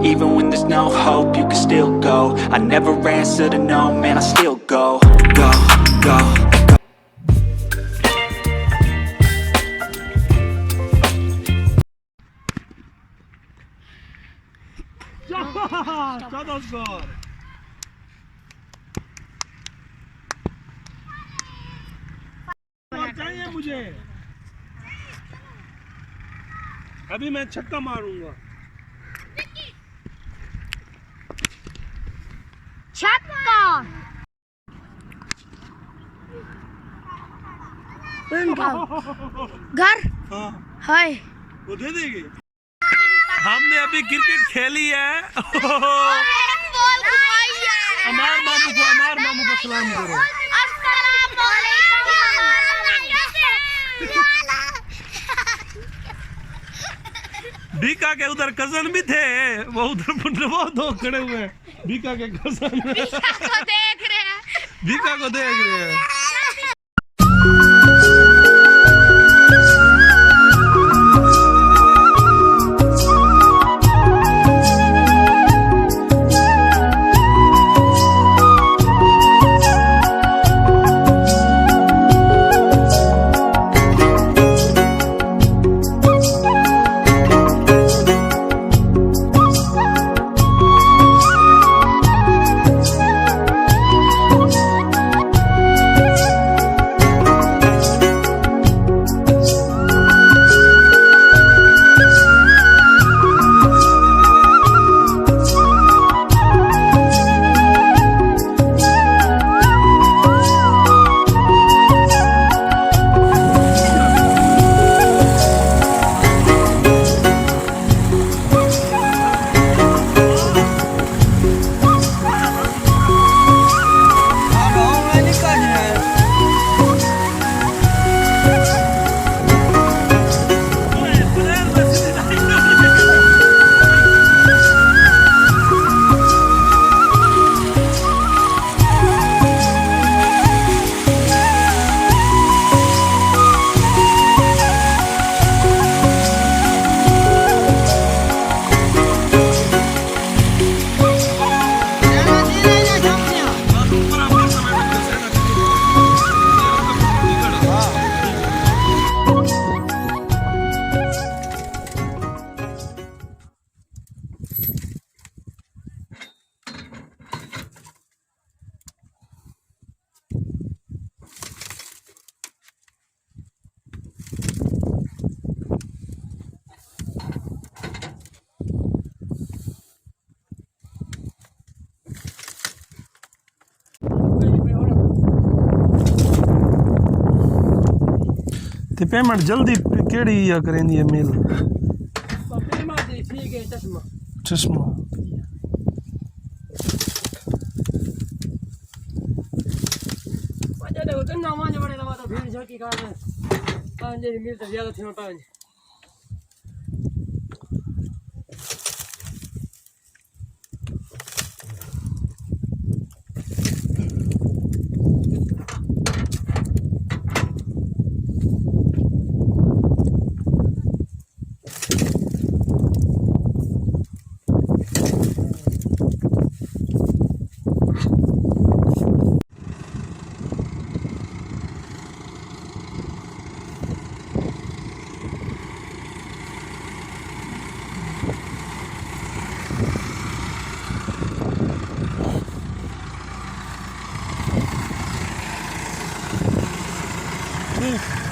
Even when there's no hope, you can still go. I never answer to no, man, I still go. Go, go, go. चाहिए मुझे। अभी मैं छक्का मारूंगा। छक्का। घर हाय वो दे देगी। हमने अभी क्रिकेट खेली है। अमार मामू को सलाम करो। बीका के उधर कजन भी थे, वो उधर वो दो खड़े हुए हैं। बीका के कजन बीका को देख रहे हैं। ते पेमेंट जल्दी केड़ी या करेंदी है मेल पेमेंट ठीक है चश्मा वजह तो ना माने बड़े दवा तो फिर झटकी का पांच मिल तो ज्यादा थी पांच Peace.